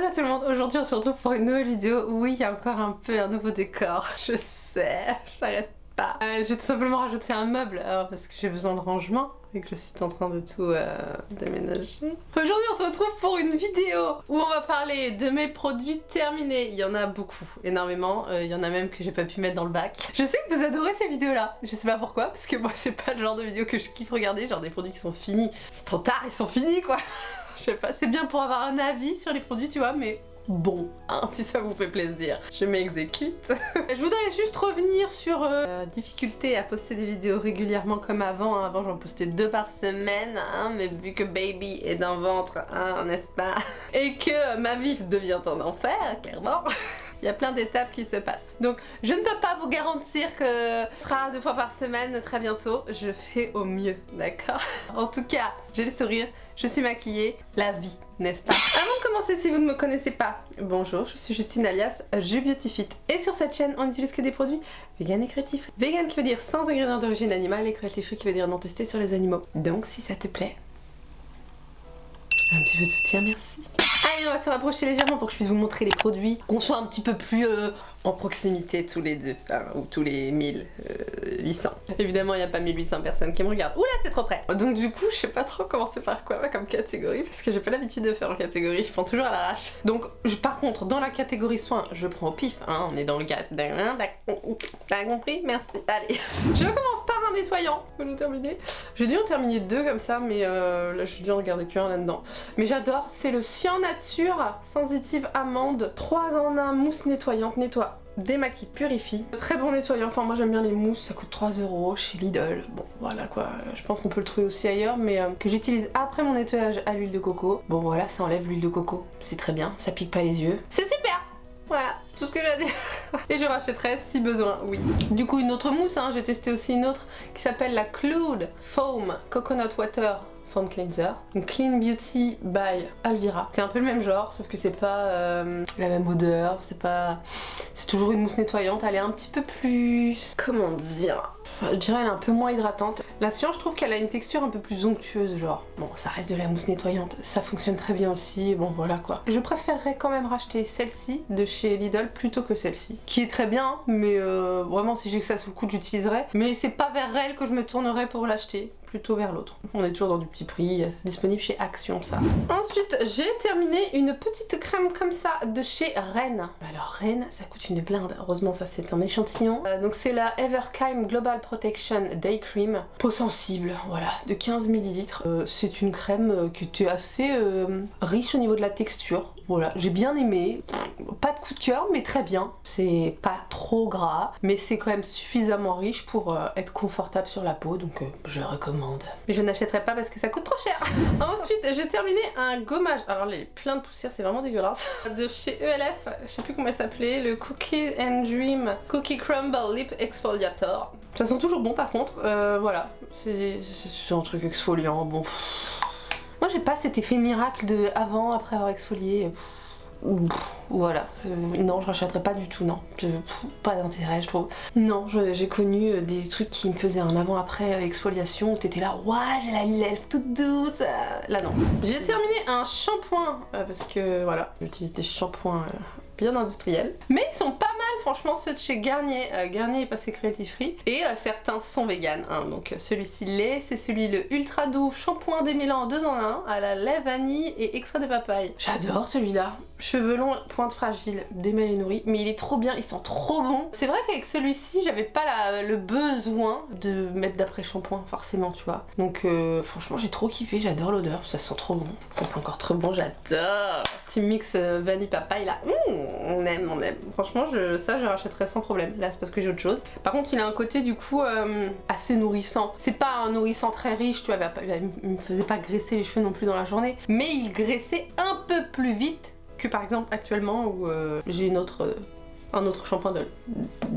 Hola tout le monde, aujourd'hui on se retrouve pour une nouvelle vidéo. Oui, il y a encore un peu un nouveau décor, je sais, j'arrête pas. J'ai tout simplement rajouté un meuble parce que j'ai besoin de rangement et que je suis en train de tout déménager. Aujourd'hui on se retrouve pour une vidéo où on va parler de mes produits terminés. Il y en a beaucoup, énormément, il y en a même que j'ai pas pu mettre dans le bac. Je sais que vous adorez ces vidéos là, je sais pas pourquoi, parce que moi c'est pas le genre de vidéo que je kiffe regarder, genre des produits qui sont finis. C'est trop tard, ils sont finis quoi. Je sais pas, c'est bien pour avoir un avis sur les produits, tu vois, mais bon, hein, si ça vous fait plaisir, je m'exécute. Je voudrais juste revenir sur difficulté à poster des vidéos régulièrement comme avant. Hein. Avant, j'en postais 2 par semaine, hein, mais vu que baby est d'un ventre, hein, n'est-ce pas? Et que ma vie devient un enfer, clairement. Il y a plein d'étapes qui se passent. Donc je ne peux pas vous garantir que ce sera 2 fois par semaine très bientôt. Je fais au mieux, d'accord? En tout cas, j'ai le sourire, je suis maquillée, la vie, n'est-ce pas? Avant de commencer, si vous ne me connaissez pas, bonjour, je suis Justine alias JuBeautyFit. Et sur cette chaîne, on n'utilise que des produits vegan et cruelty-free. Vegan qui veut dire sans ingrédients d'origine animale et cruelty-free qui veut dire non testé sur les animaux. Donc si ça te plaît, un petit peu de soutien, merci. Allez, on va se rapprocher légèrement pour que je puisse vous montrer les produits, qu'on soit un petit peu plus en proximité tous les deux, hein, ou tous les 1800. Évidemment, il n'y a pas 1800 personnes qui me regardent. Oula, c'est trop près. Donc du coup, je sais pas trop commencer par quoi comme catégorie, parce que j'ai pas l'habitude de faire en catégorie, je prends toujours à l'arrache. Donc, par contre, dans la catégorie soins, je prends au pif, hein, on est dans le cadre. T'as compris? Merci. Allez, je commence par un nettoyant, que j'ai terminé. J'ai dû en terminer 2 comme ça, mais là, j'ai dû en regarder qu'un là-dedans. Mais j'adore, c'est le Cyan Nature Sensitive Amande 3 en 1 mousse nettoyante, nettoie, démaquille, purifie. Très bon nettoyant, enfin moi j'aime bien les mousses, ça coûte 3 € chez Lidl. Bon voilà quoi, je pense qu'on peut le trouver aussi ailleurs, mais que j'utilise après mon nettoyage à l'huile de coco. Bon voilà, ça enlève l'huile de coco, c'est très bien, ça pique pas les yeux. C'est super! Voilà, c'est tout ce que j'ai à dire. Et je rachèterai si besoin, oui. Du coup une autre mousse, hein, j'ai testé aussi une autre qui s'appelle la Cloud Foam Coconut Water Foam Cleanser, donc Clean Beauty by Alvira. C'est un peu le même genre, sauf que c'est pas la même odeur, c'est toujours une mousse nettoyante, elle est un petit peu plus... comment dire? Je dirais elle est un peu moins hydratante. La Cyan, je trouve qu'elle a une texture un peu plus onctueuse, genre. Bon, ça reste de la mousse nettoyante, ça fonctionne très bien aussi, bon voilà quoi. Je préférerais quand même racheter celle-ci de chez Lidl plutôt que celle-ci, qui est très bien, mais vraiment si j'ai que ça sous le coude j'utiliserai. Mais c'est pas vers elle que je me tournerai pour l'acheter, plutôt vers l'autre. On est toujours dans du petit prix, disponible chez Action ça. Ensuite, j'ai terminé une petite crème comme ça de chez Ren. Alors Ren, ça coûte une blinde, heureusement ça c'est un échantillon. Donc c'est la Everkime Global Protection Day Cream. Peau sensible, voilà, de 15 ml. C'est une crème qui était assez riche au niveau de la texture. Voilà, j'ai bien aimé. Pas de coup de cœur, mais très bien. C'est pas trop gras, mais c'est quand même suffisamment riche pour être confortable sur la peau, donc je recommande. Mais je n'achèterai pas parce que ça coûte trop cher. Ensuite, j'ai terminé un gommage. Alors là, il est plein de poussière, c'est vraiment dégueulasse. De chez ELF, je sais plus comment il s'appelait, le Cookie and Dream Cookie Crumble Lip Exfoliator. Ça sent toujours bon par contre, voilà. C'est un truc exfoliant, bon. Moi j'ai pas cet effet miracle de avant, après avoir exfolié. Voilà, non je rachèterais pas du tout, non. Pas d'intérêt je trouve. Non, j'ai connu des trucs qui me faisaient un avant-après exfoliation où t'étais là, ouah j'ai la lèvre toute douce. Là non. J'ai terminé un shampoing, parce que voilà, j'utilise des shampoings bien industriels. Mais ils sont pas mal franchement ceux de chez Garnier. Garnier est passé cruelty free et certains sont vegan. Hein. Donc celui-ci l'est, c'est celui le ultra doux shampoing démêlant 2 en 1 à la lait vanille et extrait de papaye. J'adore celui-là. Cheveux longs, pointe fragile, démêlé nourri, mais il est trop bien, il sent trop bon. C'est vrai qu'avec celui-ci, j'avais pas le besoin de mettre d'après-shampoing, forcément, tu vois. Donc franchement, j'ai trop kiffé, j'adore l'odeur, ça sent trop bon. Ça sent encore trop bon, j'adore. Petit mix vanille papaye là, on aime, on aime. Franchement, ça je rachèterais sans problème. Là, c'est parce que j'ai autre chose. Par contre, il a un côté du coup assez nourrissant. C'est pas un nourrissant très riche, tu vois, il me faisait pas graisser les cheveux non plus dans la journée, mais il graissait un peu plus vite que par exemple actuellement où j'ai un autre shampoing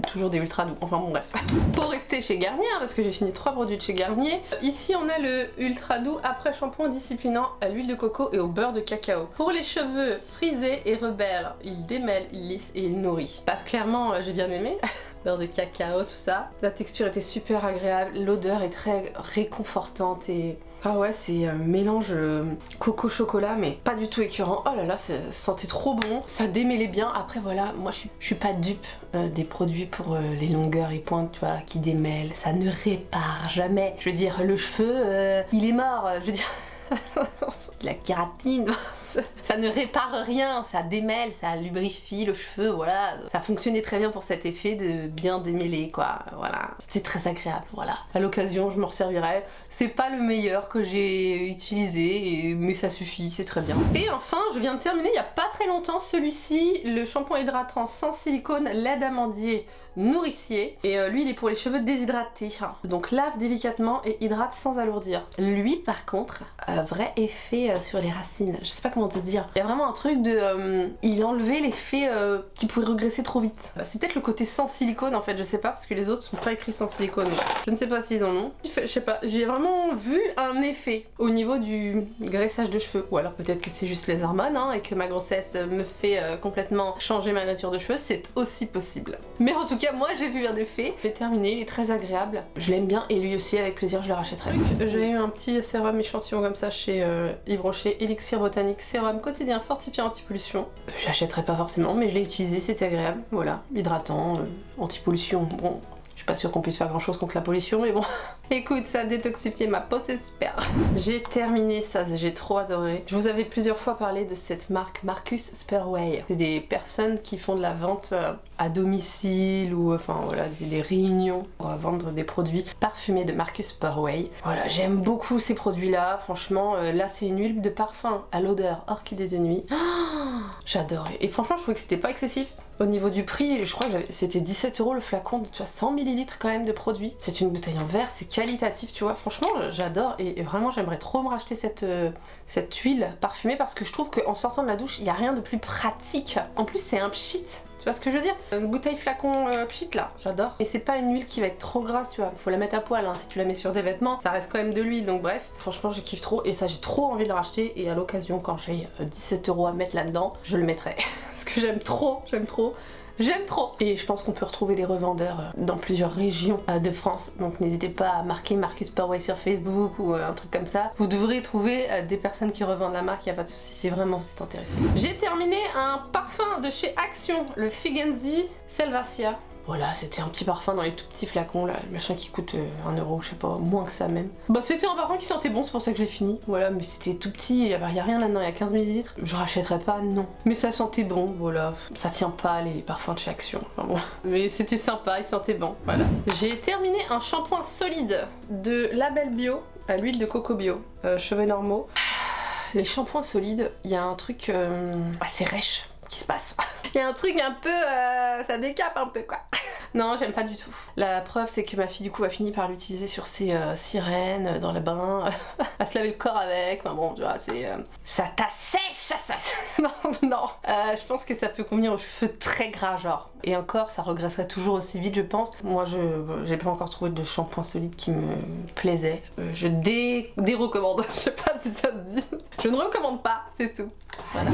toujours des ultra doux, enfin bon bref. Pour rester chez Garnier, hein, parce que j'ai fini 3 produits de chez Garnier, ici on a le ultra doux après shampoing disciplinant à l'huile de coco et au beurre de cacao. Pour les cheveux frisés et rebelles, il démêle, il lisse et il nourrit. Bah clairement j'ai bien aimé. beurre de cacao, tout ça. La texture était super agréable, l'odeur est très réconfortante et... Ah ouais, c'est un mélange coco-chocolat, mais pas du tout écœurant. Oh là là, ça sentait trop bon, ça démêlait bien. Après voilà, moi je suis pas dupe des produits pour les longueurs et pointes, tu vois, qui démêlent. Ça ne répare jamais. Je veux dire, le cheveu, il est mort. Je veux dire, de la kératine. Ça ne répare rien, ça démêle, ça lubrifie le cheveu, voilà. Ça fonctionnait très bien pour cet effet de bien démêler, quoi. Voilà, c'était très agréable, voilà. À l'occasion, je m'en resservirai. C'est pas le meilleur que j'ai utilisé, mais ça suffit, c'est très bien. Et enfin, je viens de terminer il y a pas très longtemps celui-ci, le shampoing hydratant sans silicone, lait d'amandier nourricier. Et lui, il est pour les cheveux déshydratés. Donc lave délicatement et hydrate sans alourdir. Lui, par contre, vrai effet sur les racines. Je sais pas comment te dire. Il y a vraiment un truc de... il enlevait l'effet qui pouvait regresser trop vite. C'est peut-être le côté sans silicone en fait, je sais pas, parce que les autres sont pas écrits sans silicone. Je ne sais pas s'ils en ont. Je sais pas, j'ai vraiment vu un effet au niveau du graissage de cheveux. Ou alors peut-être que c'est juste les hormones et que ma grossesse me fait complètement changer ma nature de cheveux, c'est aussi possible. Mais en tout cas, moi j'ai vu un effet. J'ai terminé, il est très agréable. Je l'aime bien et lui aussi, avec plaisir, je le rachèterai. J'ai eu un petit sérum échantillon comme ça chez Yves Rocher, Elixir Botanique, sérum quotidien fortifiant anti-pollution. J'achèterai pas forcément, mais je l'ai utilisé, c'était agréable. Voilà, hydratant, anti-pollution. Bon, je suis pas sûre qu'on puisse faire grand chose contre la pollution, mais bon. Écoute, ça a détoxifié ma peau, c'est super. J'ai terminé ça, j'ai trop adoré. Je vous avais plusieurs fois parlé de cette marque Marcus Sperway. C'est des personnes qui font de la vente à domicile ou enfin voilà, des réunions pour vendre des produits parfumés de Marcus Sperway. Voilà, j'aime beaucoup ces produits-là. Franchement, là c'est une huile de parfum à l'odeur orchidée de nuit. Oh, j'adore. Et franchement, je trouvais que c'était pas excessif. Au niveau du prix, je crois que c'était 17 € le flacon, tu vois, 100 ml quand même de produits. C'est une bouteille en verre, c'est qualitatif, tu vois. Franchement, j'adore et vraiment, j'aimerais trop me racheter cette huile parfumée parce que je trouve qu'en sortant de la douche, il n'y a rien de plus pratique. En plus, c'est un pchit. Tu vois ce que je veux dire? Une bouteille flacon pchit là, j'adore. Et c'est pas une huile qui va être trop grasse, tu vois. Faut la mettre à poil, si tu la mets sur des vêtements, ça reste quand même de l'huile, donc bref. Franchement, je kiffe trop et ça, j'ai trop envie de le racheter. Et à l'occasion, quand j'ai 17 € à mettre là-dedans, je le mettrai. Parce que j'aime trop, j'aime trop. J'aime trop! Et je pense qu'on peut retrouver des revendeurs dans plusieurs régions de France, donc n'hésitez pas à marquer Marcus Sperway sur Facebook ou un truc comme ça. Vous devrez trouver des personnes qui revendent la marque, y a pas de souci, si vraiment vous êtes intéressé. J'ai terminé un parfum de chez Action, le Figenzi Selvacia. Voilà, c'était un petit parfum dans les tout petits flacons là, le machin qui coûte 1 €, je sais pas, moins que ça même. Bah c'était un parfum qui sentait bon, c'est pour ça que j'ai fini. Voilà, mais c'était tout petit, y a rien là-dedans, il y a 15 ml. Je rachèterais pas, non. Mais ça sentait bon, voilà. Ça tient pas les parfums de chez Action, enfin bon. Mais c'était sympa, il sentait bon, voilà. J'ai terminé un shampoing solide de Label Bio à l'huile de coco bio, cheveux normaux. Les shampoings solides, il y a un truc assez rêche qui se passe. Il y a un truc un peu... ça décape un peu quoi. Non, j'aime pas du tout. La preuve, c'est que ma fille, du coup, a fini par l'utiliser sur ses sirènes, dans le bain, à se laver le corps avec. Enfin bon, tu vois, c'est... ça t'assèche, ça... non, non. Je pense que ça peut convenir aux cheveux très gras, genre. Et encore, ça regresserait toujours aussi vite, je pense. Moi, j'ai pas encore trouvé de shampoing solide qui me plaisait. Je dérecommande. Je sais pas si ça se dit. Je ne recommande pas, c'est tout. Voilà.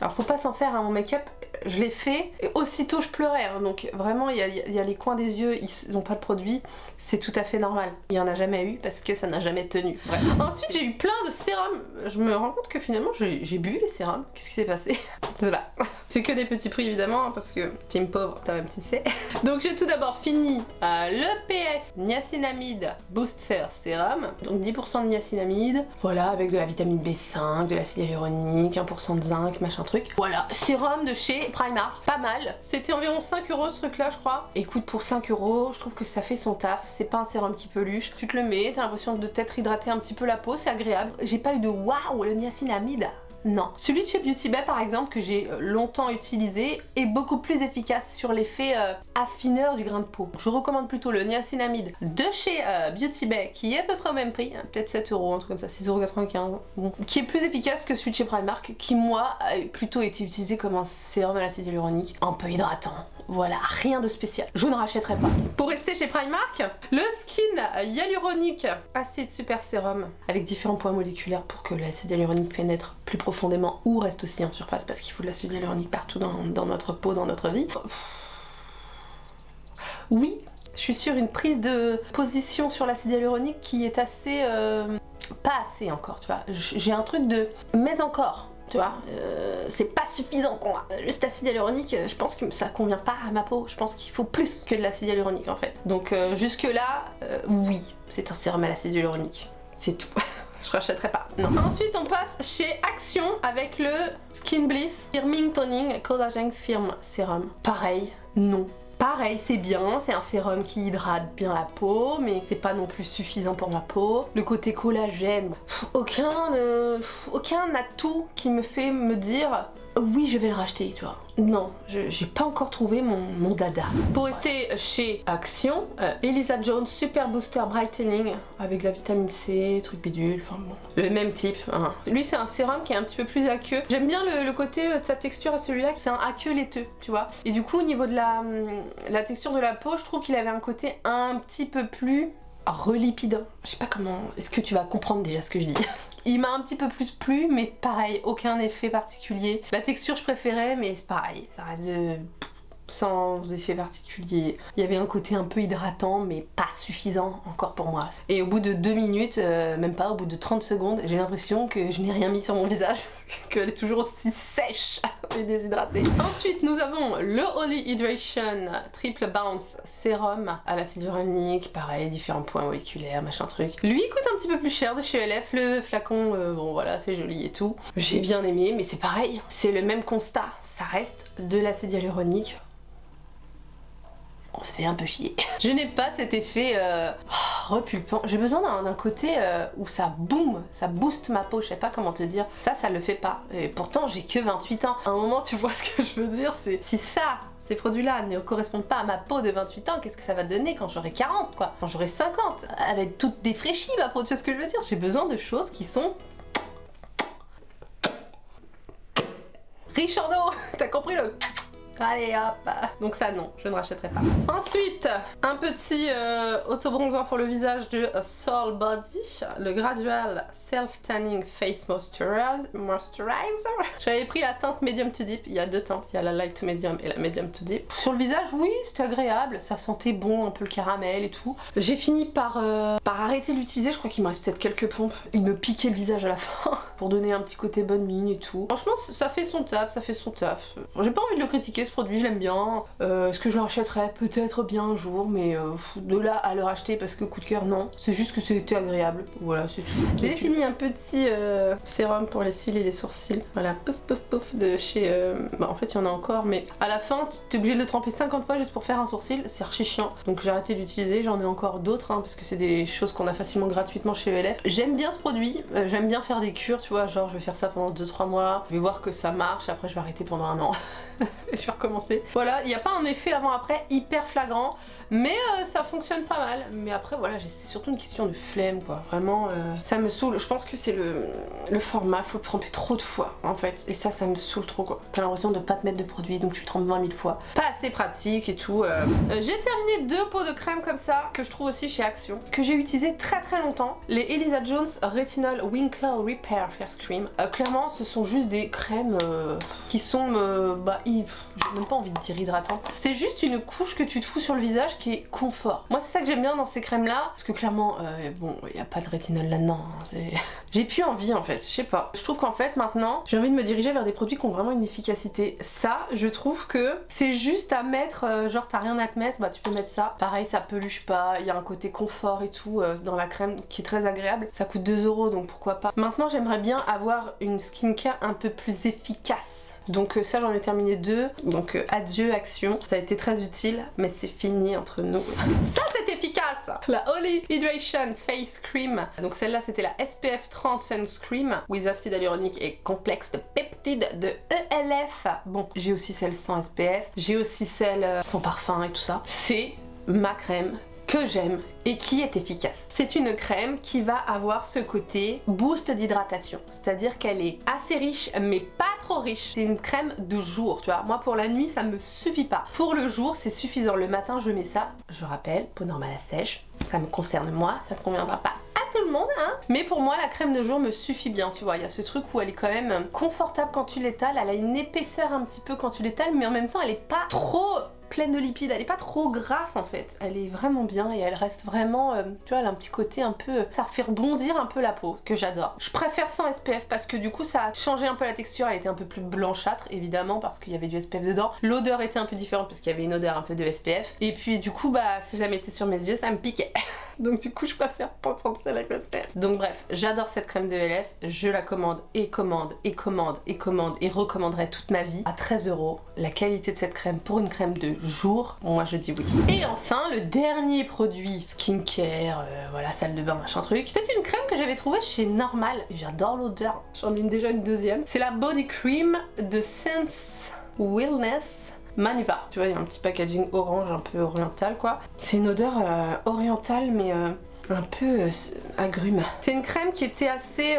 Alors, faut pas s'en faire, mon make-up. Je l'ai fait et aussitôt je pleurais, donc vraiment il y a les coins des yeux, ils ont pas de produit, c'est tout à fait normal. Il y en a jamais eu parce que ça n'a jamais tenu. Bref. Ensuite j'ai eu plein de sérums, je me rends compte que finalement j'ai bu les sérums, qu'est-ce qui s'est passé? Je sais pas. C'est que des petits prix évidemment parce que team pauvre, toi-même tu sais. Donc j'ai tout d'abord fini le PS Niacinamide Booster Sérum, donc 10% de niacinamide, voilà, avec de la vitamine B5, de l'acide hyaluronique, 1% de zinc, machin truc. Voilà, sérum de chez Primark, pas mal. C'était environ 5 € ce truc là je crois. Écoute, pour 5 €, je trouve que ça fait son taf. C'est pas un sérum qui peluche. Tu te le mets, t'as l'impression de t'être hydraté un petit peu la peau, c'est agréable. J'ai pas eu de waouh, le niacinamide. Non. Celui de chez Beauty Bay par exemple, que j'ai longtemps utilisé, est beaucoup plus efficace sur l'effet affineur du grain de peau. Je recommande plutôt le niacinamide de chez Beauty Bay, qui est à peu près au même prix, peut-être 7 €, un truc comme ça, 6,95 €, bon, qui est plus efficace que celui de chez Primark, qui moi a plutôt été utilisé comme un sérum à l'acide hyaluronique, un peu hydratant. Voilà, rien de spécial. Je ne rachèterai pas. Pour rester chez Primark, le Skin Hyaluronic Acid Super Sérum avec différents poids moléculaires pour que l'acide hyaluronique pénètre plus profondément ou reste aussi en surface parce qu'il faut de l'acide hyaluronique partout dans notre peau, dans notre vie. Oui, je suis sur une prise de position sur l'acide hyaluronique qui est assez... pas assez encore, tu vois. J'ai un truc de... mais encore, tu vois. C'est pas suffisant pour moi. Juste acide hyaluronique, je pense que ça convient pas à ma peau. Je pense qu'il faut plus que de l'acide hyaluronique en fait. Donc jusque là, oui, c'est un sérum à l'acide hyaluronique. C'est tout. Je rachèterai pas. Non. Ensuite, on passe chez Action avec le Skin Bliss Firming Toning Collagen Firm Serum. Pareil, non. Pareil, c'est bien, c'est un sérum qui hydrate bien la peau, mais c'est pas non plus suffisant pour ma peau. Le côté collagène, aucun atout qui me fait me dire oui, je vais le racheter, tu vois. Non, j'ai pas encore trouvé mon dada. Pour rester chez Action, Elisa Jones Super Booster Brightening avec de la vitamine C, truc bidule, enfin bon, le même type. Hein. Lui, c'est un sérum qui est un petit peu plus aqueux. J'aime bien le côté de sa texture à celui-là, c'est un aqueux laiteux, tu vois. Et du coup, au niveau de la texture de la peau, je trouve qu'il avait un côté un petit peu plus relipidant. Je sais pas comment... Est-ce que tu vas comprendre déjà ce que je dis? Il m'a un petit peu plus plu, mais pareil, aucun effet particulier. La texture je préférais, mais c'est pareil, ça reste sans effet particulier. Il y avait un côté un peu hydratant, mais pas suffisant encore pour moi. Et au bout de 2 minutes, même pas, au bout de 30 secondes, j'ai l'impression que je n'ai rien mis sur mon visage, qu'elle est toujours aussi sèche et déshydratée. Ensuite, nous avons le Holy Hydration Triple Bounce Sérum à l'acide hyaluronique, pareil, différents points moléculaires, machin truc. Lui, il coûte un petit peu plus cher de chez LF, le flacon, bon voilà, c'est joli et tout. J'ai bien aimé, mais c'est pareil, c'est le même constat, ça reste de l'acide hyaluronique. On se fait un peu chier. Je n'ai pas cet effet repulpant. J'ai besoin d'un côté où ça boum, ça booste ma peau, je sais pas comment te dire. Ça le fait pas. Et pourtant, j'ai que 28 ans. À un moment, tu vois ce que je veux dire, c'est si ça, ces produits-là ne correspondent pas à ma peau de 28 ans, qu'est-ce que ça va donner quand j'aurai 40, quoi? Quand j'aurai 50? Elle va être toute défraîchie, ma peau, tu vois ce que je veux dire? J'ai besoin de choses qui sont... riches en eau. T'as compris le... Allez hop. Donc ça non, je ne rachèterai pas. Ensuite, un petit auto-bronzant pour le visage de Soul Body, le Gradual Self Tanning Face Moisturizer. J'avais pris la teinte Medium to Deep, il y a 2 teintes, il y a la Light to Medium et la Medium to Deep. Sur le visage, oui, c'était agréable, ça sentait bon, un peu le caramel et tout. J'ai fini par arrêter de l'utiliser, je crois qu'il me reste peut-être quelques pompes. Il me piquait le visage à la fin, pour donner un petit côté bonne mine et tout. Franchement, ça fait son taf, ça fait son taf. J'ai pas envie de le critiquer, ce produit, je l'aime bien. Est-ce que je le rachèterais? Peut-être bien un jour, mais de là à le racheter parce que coup de cœur, non. C'est juste que c'était agréable. Voilà, c'est tout. J'ai fini un petit sérum pour les cils et les sourcils. Voilà, pouf pouf pouf de chez... Bah en fait, il y en a encore, mais à la fin, t'es obligé de le tremper 50 fois juste pour faire un sourcil. C'est archi chiant. Donc j'ai arrêté d'utiliser. J'en ai encore d'autres, hein, parce que c'est des choses qu'on a facilement gratuitement chez ELF. J'aime bien ce produit. J'aime bien faire des cures, tu vois. Genre, je vais faire ça pendant 2-3 mois. Je vais voir que ça marche. Après, je vais arrêter pendant 1 an. Et je vais recommencer. Voilà, il n'y a pas un effet avant-après hyper flagrant, mais ça fonctionne pas mal. Mais après, voilà, c'est surtout une question de flemme, quoi. Vraiment, ça me saoule. Je pense que c'est le format, faut le tremper trop de fois, en fait. Et ça me saoule trop, quoi. T'as l'impression de pas te mettre de produit, donc tu le trempes 20 000 fois. Pas assez pratique et tout. J'ai terminé 2 pots de crème comme ça, que je trouve aussi chez Action, que j'ai utilisé très longtemps. Les Elisa Jones Retinol Wrinkle Repair Face Cream. Clairement, ce sont juste des crèmes qui sont... j'ai même pas envie de dire hydratant. C'est juste une couche que tu te fous sur le visage qui est confort. Moi, c'est ça que j'aime bien dans ces crèmes là, parce que clairement, bon, il n'y a pas de rétinol là-dedans. Hein, j'ai plus envie en fait, je sais pas. Je trouve qu'en fait maintenant, j'ai envie de me diriger vers des produits qui ont vraiment une efficacité. Ça, je trouve que c'est juste à mettre, genre t'as rien à te mettre, bah tu peux mettre ça. Pareil, ça peluche pas, il y a un côté confort et tout dans la crème qui est très agréable. Ça coûte 2 €, donc pourquoi pas. Maintenant, j'aimerais bien avoir une skincare un peu plus efficace. Donc ça, j'en ai terminé 2, donc adieu Action, ça a été très utile, mais c'est fini entre nous. Ça, c'est efficace! La Holy Hydration Face Cream, donc celle-là c'était la SPF 30 Sunscreen with acide hyaluronique et complexe de peptides de ELF. Bon, j'ai aussi celle sans SPF, j'ai aussi celle sans parfum et tout ça. C'est ma crème que j'aime et qui est efficace. C'est une crème qui va avoir ce côté boost d'hydratation, c'est-à-dire qu'elle est assez riche mais pas trop riche. C'est une crème de jour, tu vois. Moi pour la nuit ça me suffit pas. Pour le jour c'est suffisant. Le matin je mets ça, je rappelle, peau normale à sèche, ça me concerne moi, ça ne conviendra pas à tout le monde, hein. Mais pour moi la crème de jour me suffit bien, tu vois. Il y a ce truc où elle est quand même confortable quand tu l'étales, elle a une épaisseur un petit peu quand tu l'étales, mais en même temps elle est pas trop pleine de lipides, elle est pas trop grasse en fait, elle est vraiment bien et elle reste vraiment, tu vois, elle a un petit côté un peu, ça fait rebondir un peu la peau, que j'adore. Je préfère sans SPF parce que du coup ça a changé un peu la texture, elle était un peu plus blanchâtre évidemment parce qu'il y avait du SPF dedans. L'odeur était un peu différente parce qu'il y avait une odeur un peu de SPF. Et puis du coup bah si je la mettais sur mes yeux ça me piquait. Donc du coup je préfère pas prendre celle avec le SPF. Donc bref, j'adore cette crème de LF, je la commande et commande et commande et commande et recommanderai toute ma vie à 13 €. La qualité de cette crème pour une crème de jour, moi je dis oui. Et enfin le dernier produit skincare, voilà, salle de bain machin truc. C'est une crème que j'avais trouvée chez Normal et j'adore l'odeur, j'en ai déjà une deuxième. C'est la body cream de Sense Wellness Maniva. Tu vois, il y a un petit packaging orange un peu oriental quoi. C'est une odeur orientale mais un peu agrume. C'est une crème qui était assez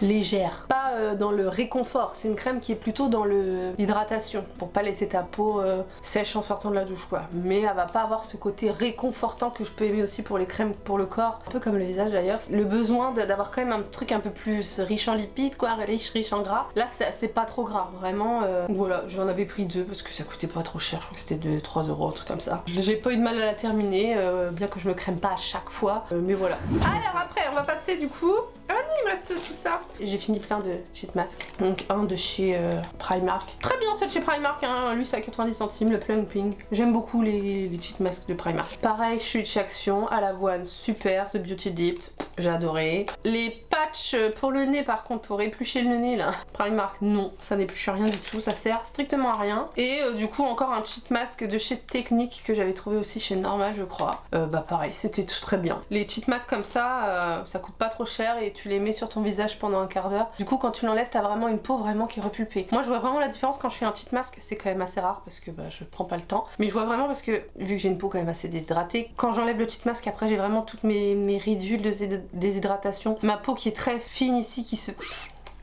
légère, pas dans le réconfort, c'est une crème qui est plutôt dans l'hydratation, pour pas laisser ta peau sèche en sortant de la douche quoi. Mais elle va pas avoir ce côté réconfortant que je peux aimer aussi pour les crèmes pour le corps, un peu comme le visage d'ailleurs. Le besoin d'avoir quand même un truc un peu plus riche en lipides quoi, riche en gras. Là c'est pas trop gras, vraiment. Voilà, j'en avais pris 2 parce que ça coûtait pas trop cher, je crois que c'était 2-3 €, un truc comme ça. J'ai pas eu de mal à la terminer, bien que je me crème pas à chaque fois. Mais voilà. Alors après on va passer du coup... Ah non, il me reste tout ça. J'ai fini plein de cheat masks. Donc un de chez Primark. Très bien ce de chez Primark, hein. Lui c'est à 90 centimes, le Plumping. J'aime beaucoup les cheat masks de Primark. Pareil, je suis de chez Action, à l'avoine, super. The Beauty Dipped, j'ai adoré. Les patchs pour le nez par contre, pour éplucher le nez là. Primark, non, ça n'épluche rien du tout, ça sert strictement à rien. Et du coup encore un cheat mask de chez Technique que j'avais trouvé aussi chez Normal je crois. Bah pareil, c'était tout très bien. Les cheat masks comme ça coûte pas trop cher et tu les mets sur ton visage pendant un quart d'heure. Du coup quand tu l'enlèves t'as vraiment une peau vraiment qui est repulpée. Moi je vois vraiment la différence quand je fais un cheat mask, c'est quand même assez rare parce que bah, je prends pas le temps. Mais je vois vraiment parce que vu que j'ai une peau quand même assez déshydratée, quand j'enlève le cheat mask après j'ai vraiment toutes mes ridules de déshydratation. Ma peau qui est très fine ici qui se...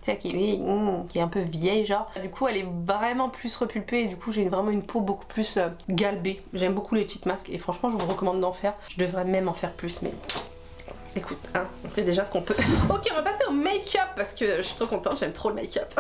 qui est un peu vieille genre. Du coup elle est vraiment plus repulpée et du coup j'ai vraiment une peau beaucoup plus galbée. J'aime beaucoup les cheat masks et franchement je vous recommande d'en faire. Je devrais même en faire plus mais... Écoute, hein, on fait déjà ce qu'on peut. Ok, on va passer au make-up parce que je suis trop contente, j'aime trop le make-up.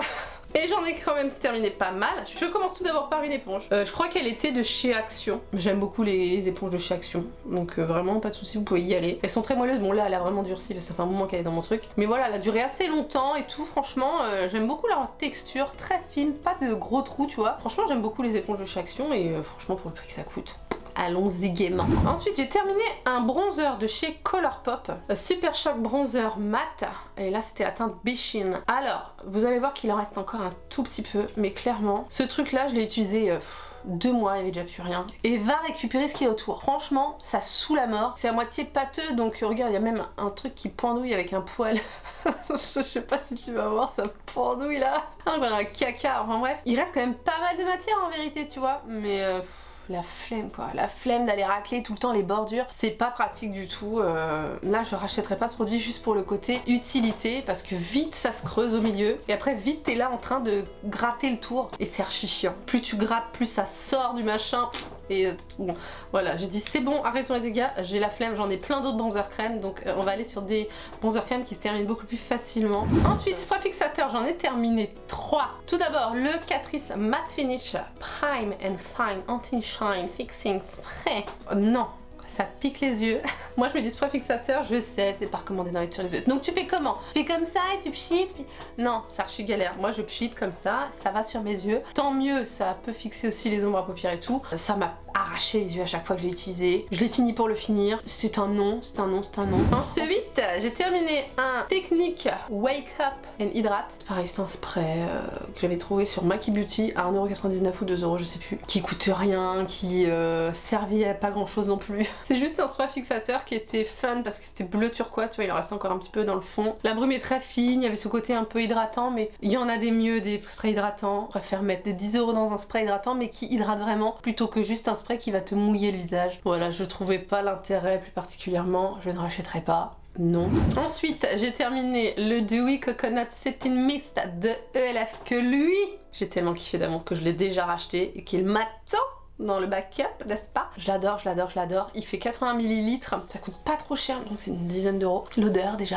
Et j'en ai quand même terminé pas mal. Je commence tout d'abord par une éponge. Je crois qu'elle était de chez Action. J'aime beaucoup les éponges de chez Action. Donc vraiment pas de soucis, vous pouvez y aller. Elles sont très moelleuses. Bon là elle a vraiment durci parce que ça fait un moment qu'elle est dans mon truc. Mais voilà, elle a duré assez longtemps et tout. Franchement, j'aime beaucoup leur texture, très fine, pas de gros trous tu vois. Franchement j'aime beaucoup les éponges de chez Action et franchement pour le prix que ça coûte. Allons-y gaiement. Ensuite j'ai terminé un bronzer de chez Colourpop, Super Shock Bronzer Matte, et là c'était la teinte Béchine. Alors vous allez voir qu'il en reste encore un tout petit peu, mais clairement ce truc là je l'ai utilisé 2 mois, il y avait déjà plus rien. Et va récupérer ce qui est autour. Franchement ça saoule la mort, c'est à moitié pâteux donc regarde il y a même un truc qui pendouille avec un poil. Je sais pas si tu vas voir ça pendouille là. Un caca, enfin bref. Il reste quand même pas mal de matière en vérité tu vois, mais... la flemme quoi, la flemme d'aller racler tout le temps les bordures, c'est pas pratique du tout. Là je rachèterai pas ce produit juste pour le côté utilité parce que vite ça se creuse au milieu et après vite t'es là en train de gratter le tour et c'est archi chiant. Plus tu grattes plus ça sort du machin et bon voilà j'ai dit c'est bon arrêtons les dégâts, j'ai la flemme, j'en ai plein d'autres bronzer crème donc on va aller sur des bronzer crème qui se terminent beaucoup plus facilement. Ensuite spray fixateur j'en ai terminé 3. Tout d'abord le Catrice Matte Finish Prime and Fine Anti-Shine Fixing Spray. Non, ça pique les yeux. Moi je mets du spray fixateur, je sais, c'est pas recommandé d'en mettre sur les yeux. Donc tu fais comment? Tu fais comme ça et tu pchites puis... Non, c'est archi galère. Moi je pchite comme ça va sur mes yeux. Tant mieux, ça peut fixer aussi les ombres à paupières et tout. Ça m'a arraché les yeux à chaque fois que je l'ai utilisé. Je l'ai fini pour le finir. C'est un non, c'est un non, c'est un non. Ensuite, j'ai terminé un Technique Wake Up and Hydrate. Pareil, c'est un spray que j'avais trouvé sur Maki Beauty à 1,99€ ou 2 € je sais plus. Qui coûte rien, qui servit à pas grand chose non plus. C'est juste un spray fixateur qui était fun parce que c'était bleu turquoise, tu vois, il en reste encore un petit peu dans le fond. La brume est très fine, il y avait ce côté un peu hydratant, mais il y en a des mieux, des sprays hydratants. Je préfère mettre des 10 € dans un spray hydratant, mais qui hydrate vraiment, plutôt que juste un spray qui va te mouiller le visage. Voilà, je trouvais pas l'intérêt plus particulièrement, je ne rachèterai pas. Non. Ensuite, j'ai terminé le Dewy Coconut Setting Mist de ELF que lui, j'ai tellement kiffé d'amour que je l'ai déjà racheté et qu'il m'attend dans le backup, n'est-ce pas? Je l'adore, je l'adore, je l'adore. Il fait 80 ml, ça coûte pas trop cher, donc c'est une dizaine d'euros. L'odeur déjà,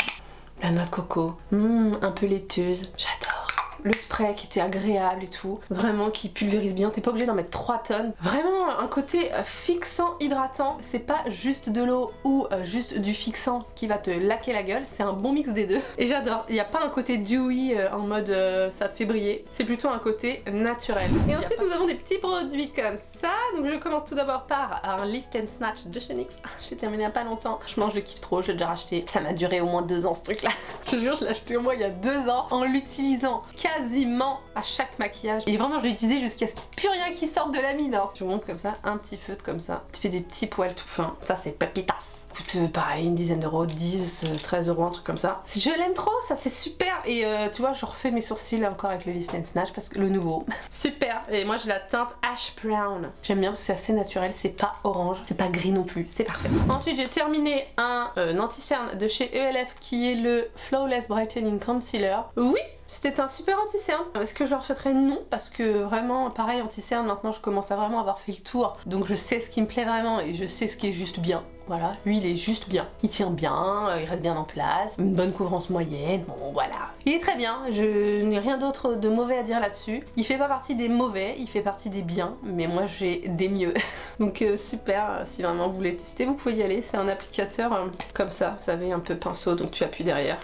la noix de coco, un peu laiteuse, j'adore. le spray qui était agréable et tout, vraiment qui pulvérise bien, t'es pas obligé d'en mettre 3 tonnes. Vraiment un côté fixant, hydratant, c'est pas juste de l'eau ou juste du fixant qui va te laquer la gueule, c'est un bon mix des deux. Et j'adore, il n'y a pas un côté dewy en mode ça te fait briller, c'est plutôt un côté naturel. Et ensuite nous avons des petits produits comme ça, donc je commence tout d'abord par un Lift and Snatch de chez NYX. J'ai terminé il y a pas longtemps, je le kiffe trop, j'ai déjà racheté, ça m'a duré au moins 2 ans ce truc là. Je te jure, je l'ai acheté au moins il y a 2 ans en l'utilisant quasiment à chaque maquillage. Et vraiment je l'ai utilisé jusqu'à ce qu'il n'y ait plus rien qui sorte de la mine. Hein. Je vous montre comme ça, un petit feutre comme ça, tu fais des petits poils tout fins, ça c'est pépitas. Coûte pareil, une dizaine d'euros, 10, 13 euros, un truc comme ça. Je l'aime trop, ça c'est super. Et tu vois, je refais mes sourcils encore avec le Lift and Snatch parce que le nouveau. Super. Et moi j'ai la teinte Ash Brown. J'aime bien parce que c'est assez naturel, c'est pas orange, c'est pas gris non plus, c'est parfait. Ensuite j'ai terminé un anti-cerne de chez ELF qui est le Flawless Brightening Concealer. Oui, c'était un super anti-cerne. Est-ce que je le rachèterais? Non, parce que vraiment, pareil, anti-cerne, maintenant je commence à vraiment avoir fait le tour. Donc je sais ce qui me plaît vraiment et je sais ce qui est juste bien. Voilà, lui il est juste bien. Il tient bien, il reste bien en place, une bonne couvrance moyenne, bon voilà. Il est très bien, je n'ai rien d'autre de mauvais à dire là-dessus. Il fait pas partie des mauvais, il fait partie des biens, mais moi j'ai des mieux. Donc super, si vraiment vous voulez tester, vous pouvez y aller. C'est un applicateur comme ça, vous savez, un peu pinceau, donc tu appuies derrière.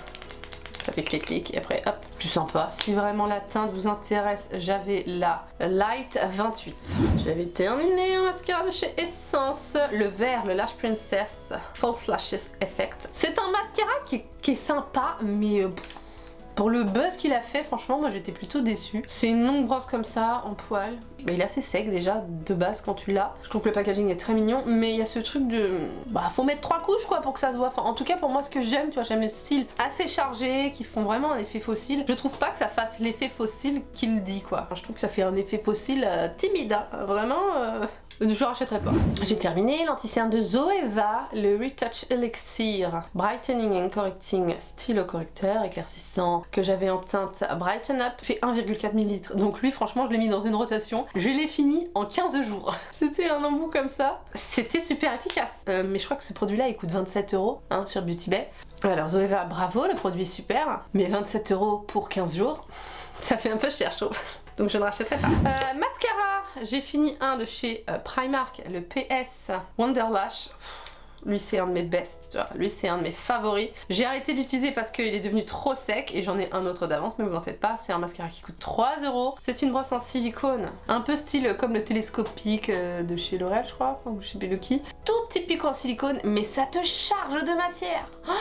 Ça fait clic-clic et après hop, plus sympa. Si vraiment la teinte vous intéresse, j'avais la Light 28. J'avais terminé un mascara de chez Essence, le vert, le Lash Princess False Lashes Effect. C'est un mascara qui est sympa, mais pour le buzz qu'il a fait, franchement, moi j'étais plutôt déçue. C'est une longue brosse comme ça, en poil. Mais il est assez sec déjà, de base, quand tu l'as. Je trouve que le packaging est très mignon, mais il y a ce truc de... Bah, faut mettre 3 couches, quoi, pour que ça se voit. Enfin, en tout cas, pour moi, ce que j'aime, tu vois, j'aime les cils assez chargés, qui font vraiment un effet faux cils. Je trouve pas que ça fasse l'effet faux cils qu'il dit, quoi. Enfin, je trouve que ça fait un effet faux cils timide, hein. Vraiment... Je rachèterai pas. J'ai terminé l'anti-cerne de Zoeva, le Retouch Elixir Brightening and Correcting Stylo Correcteur éclaircissant que j'avais en teinte Brighten Up, fait 1,4 ml. Donc lui franchement je l'ai mis dans une rotation, je l'ai fini en 15 jours. C'était un embout comme ça. C'était super efficace. Mais je crois que ce produit là il coûte 27 € hein, sur Beauty Bay. Alors Zoeva, bravo, le produit est super, mais 27 € pour 15 jours, ça fait un peu cher je trouve. Donc je ne rachèterai pas. Mascara, j'ai fini un de chez Primark, le PS Wonderlash. Lui c'est un de mes best, tu vois. Lui c'est un de mes favoris. J'ai arrêté de l'utiliser parce qu'il est devenu trop sec et j'en ai un autre d'avance, mais vous en faites pas. C'est un mascara qui coûte 3 €. C'est une brosse en silicone, un peu style comme le télescopique de chez L'Oréal je crois, ou je sais plus de qui. Tout petit pic en silicone, mais ça te charge de matière. Oh,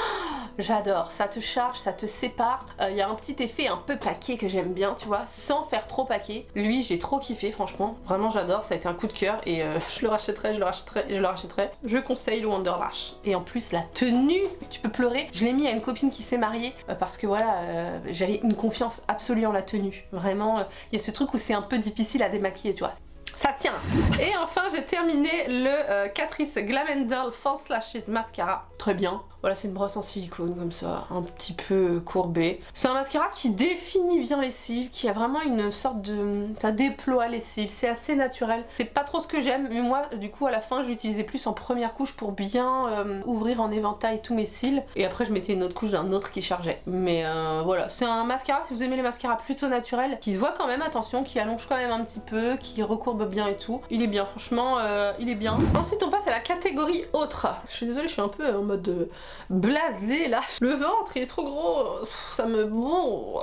j'adore, ça te charge, ça te sépare. Il y a un petit effet un peu paquet que j'aime bien, tu vois, sans faire trop paquet. Lui j'ai trop kiffé franchement, vraiment j'adore, ça a été un coup de cœur et je le rachèterai, je le rachèterai et je le rachèterai. Je conseille le Wonderlash. Et en plus la tenue, tu peux pleurer. Je l'ai mis à une copine qui s'est mariée parce que voilà, j'avais une confiance absolue en la tenue. Vraiment, il y a ce truc où c'est un peu difficile à démaquiller, tu vois. Ça tient. Et enfin j'ai terminé le Catrice Glam & Doll False Lashes Mascara. Très bien. Voilà, c'est une brosse en silicone comme ça, un petit peu courbée. C'est un mascara qui définit bien les cils, qui a vraiment une sorte de... ça déploie les cils, c'est assez naturel. C'est pas trop ce que j'aime, mais moi du coup à la fin j'utilisais plus en première couche pour bien ouvrir en éventail tous mes cils. Et après je mettais une autre couche d'un autre qui chargeait. Mais voilà, c'est un mascara, si vous aimez les mascaras plutôt naturels, qui se voit quand même, attention, qui allonge quand même un petit peu, qui recourbe bien et tout. Il est bien, franchement, il est bien. Ensuite on passe à la catégorie autre. Je suis désolée, je suis un peu en mode blasé là. Le ventre il est trop gros, ça me... Bon,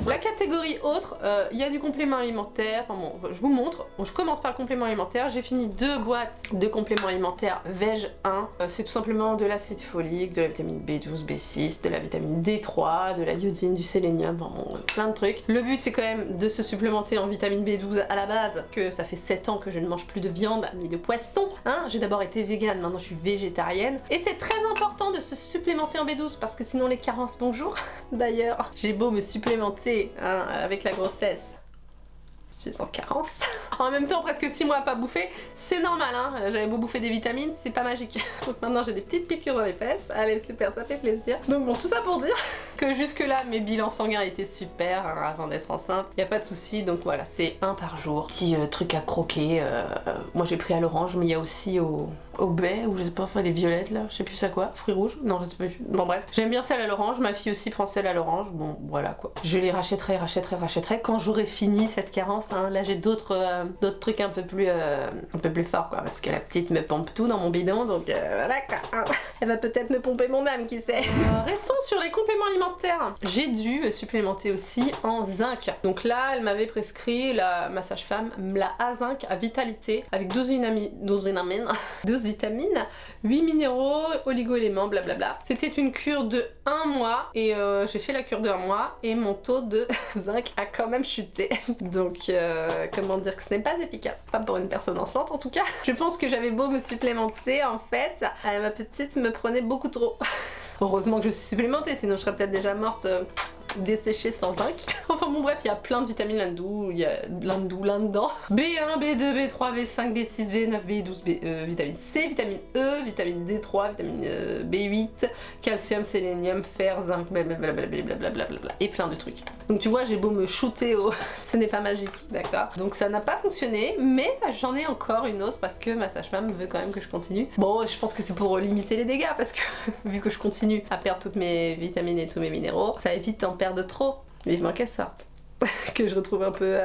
La catégorie autre, il y a du complément alimentaire. Enfin bon, je vous montre. Bon, je commence par le complément alimentaire. J'ai fini 2 boîtes de compléments alimentaires Veg 1. C'est tout simplement de l'acide folique, de la vitamine B12, B6, de la vitamine D3, de la iodine, du sélénium, enfin bon, plein de trucs. Le but c'est quand même de se supplémenter en vitamine B12 à la base, que ça fait 7 ans que je ne mange plus de viande ni de poisson. Hein, j'ai d'abord été végane, maintenant je suis végétarienne. Et c'est très important de se supplémenter en B12 parce que sinon les carences, bonjour. D'ailleurs, j'ai beau me supplémenter hein, avec la grossesse. suis en carence. En même temps, presque 6 mois à pas bouffer, c'est normal, hein. J'avais beau bouffer des vitamines, c'est pas magique. Donc maintenant j'ai des petites piqûres dans les fesses. Allez, super, ça fait plaisir. Donc bon, tout ça pour dire que jusque là, mes bilans sanguins étaient super hein, avant d'être enceinte. Y a pas de souci, donc voilà, c'est 1 par jour. Petit truc à croquer. Moi j'ai pris à l'orange, mais il y a aussi au baie, ou je sais pas, enfin les violettes là, je sais plus ça quoi, fruits rouges, non je sais plus. Bon bref, j'aime bien celle à l'orange, ma fille aussi prend celle à l'orange, bon voilà quoi. Je les rachèterai quand j'aurai fini cette carence, hein. Là j'ai d'autres trucs un peu plus forts quoi, parce que la petite me pompe tout dans mon bidon, donc voilà quoi. Elle va peut-être me pomper mon âme, qui sait. Restons sur les compléments alimentaires. J'ai dû me supplémenter aussi en zinc. Donc là, elle m'avait prescrit, ma sage-femme, la A-Zinc à vitalité, avec 12 vitamines, 8 minéraux, oligo-éléments, blablabla. C'était une cure de 1 mois et j'ai fait la cure de 1 mois et mon taux de zinc a quand même chuté. Donc comment dire que ce n'est pas efficace, pas pour une personne enceinte en tout cas. Je pense que j'avais beau me supplémenter, en fait, ma petite me prenait beaucoup trop. Heureusement que je suis supplémentée, sinon je serais peut-être déjà morte desséchée sans zinc. Enfin bon bref, il y a plein de vitamines là-dedans, il y a là-dedans. B1, B2, B3, B5, B6, B9, B12, vitamine C, vitamine E, vitamine D3, vitamine B8, calcium, sélénium, fer, zinc, blablabla, et plein de trucs. Donc tu vois, j'ai beau me shooter au... ce n'est pas magique, d'accord? Donc ça n'a pas fonctionné, mais j'en ai encore une autre parce que ma sage-femme veut quand même que je continue. Bon, je pense que c'est pour limiter les dégâts parce que vu que je continue à perdre toutes mes vitamines et tous mes minéraux, ça évite d'en perdre trop. Vivement qu'elle sorte. Que je retrouve un peu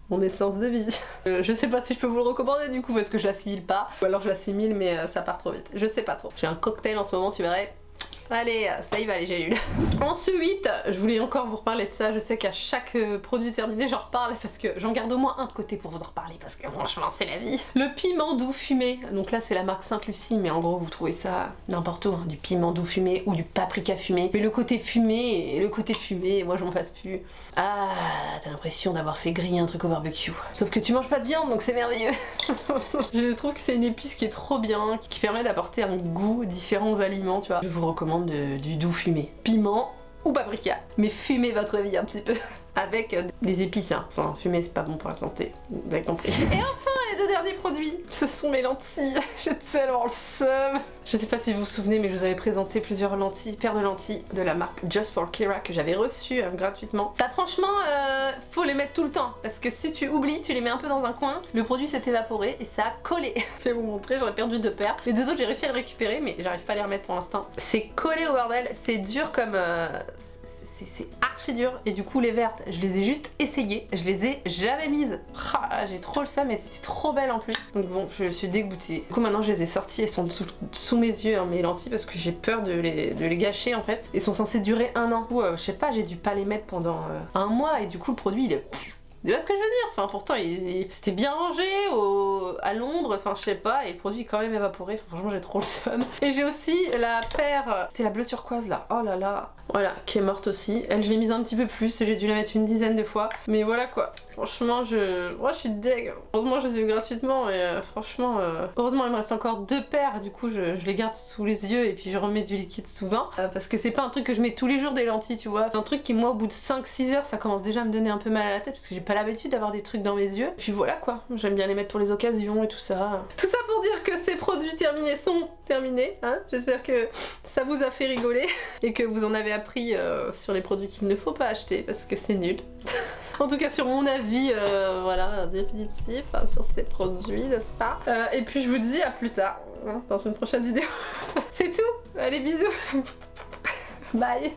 mon essence de vie. Je sais pas si je peux vous le recommander du coup parce que je l'assimile pas. Ou alors je l'assimile mais ça part trop vite. Je sais pas trop. J'ai un cocktail en ce moment, tu verrais. Allez, ça y va les gélules. Ensuite, je voulais encore vous reparler de ça. Je sais qu'à chaque produit terminé, j'en reparle parce que j'en garde au moins un de côté pour vous en reparler parce que franchement, c'est la vie. Le piment doux fumé. Donc là, c'est la marque Sainte-Lucie, mais en gros, vous trouvez ça n'importe où. Hein, du piment doux fumé ou du paprika fumé. Mais le côté fumé, moi, je m'en passe plus. Ah, t'as l'impression d'avoir fait griller un truc au barbecue. Sauf que tu manges pas de viande, donc c'est merveilleux. Je trouve que c'est une épice qui est trop bien, qui permet d'apporter un goût différent aux aliments, tu vois. Je vous recommande du doux fumé. Piment ou paprika. Mais fumez votre vie un petit peu. Avec des épices, hein. Enfin, fumer c'est pas bon pour la santé, vous avez compris. Et enfin, les 2 derniers produits, ce sont mes lentilles. J'ai tellement le seum. Je sais pas si vous vous souvenez, mais je vous avais présenté plusieurs paires de lentilles de la marque Just for Kira que j'avais reçues gratuitement. Bah franchement, faut les mettre tout le temps, parce que si tu oublies, tu les mets un peu dans un coin, le produit s'est évaporé et ça a collé. Je vais vous montrer, j'aurais perdu 2 paires. Les 2 autres, j'ai réussi à les récupérer, mais j'arrive pas à les remettre pour l'instant. C'est collé au bordel, c'est dur comme... c'est archi dur et du coup les vertes je les ai juste essayées, je les ai jamais mises. J'ai trop le seum et c'était trop belle en plus, donc bon je suis dégoûtée. Du coup maintenant je les ai sorties, elles sont sous mes yeux hein, mes lentilles, parce que j'ai peur de les gâcher en fait. Elles sont censées durer 1 an. Du coup je sais pas, j'ai dû pas les mettre pendant 1 mois et du coup le produit il est... Tu vois ce que je veux dire? Enfin pourtant c'était bien rangé à l'ombre, enfin je sais pas, et le produit est quand même évaporé, enfin, franchement j'ai trop le seum. Et j'ai aussi la paire, c'était la bleue turquoise là, oh là là, voilà, qui est morte aussi. Elle je l'ai mise un petit peu plus, j'ai dû la mettre une dizaine de fois, mais voilà quoi. Franchement moi je suis deg. Heureusement je les ai eu gratuitement et franchement, heureusement il me reste encore 2 paires, du coup je les garde sous les yeux et puis je remets du liquide souvent, parce que c'est pas un truc que je mets tous les jours des lentilles tu vois. C'est un truc qui moi au bout de 5-6 heures ça commence déjà à me donner un peu mal à la tête parce que j'ai pas l'habitude d'avoir des trucs dans mes yeux. Puis voilà quoi, j'aime bien les mettre pour les occasions et tout ça. Tout ça pour dire que ces produits terminés sont terminés, hein. J'espère que ça vous a fait rigoler et que vous en avez appris sur les produits qu'il ne faut pas acheter parce que c'est nul. En tout cas sur mon avis voilà, définitif hein, sur ces produits, n'est-ce pas? Et puis je vous dis à plus tard hein, dans une prochaine vidéo. C'est tout, allez bisous. Bye.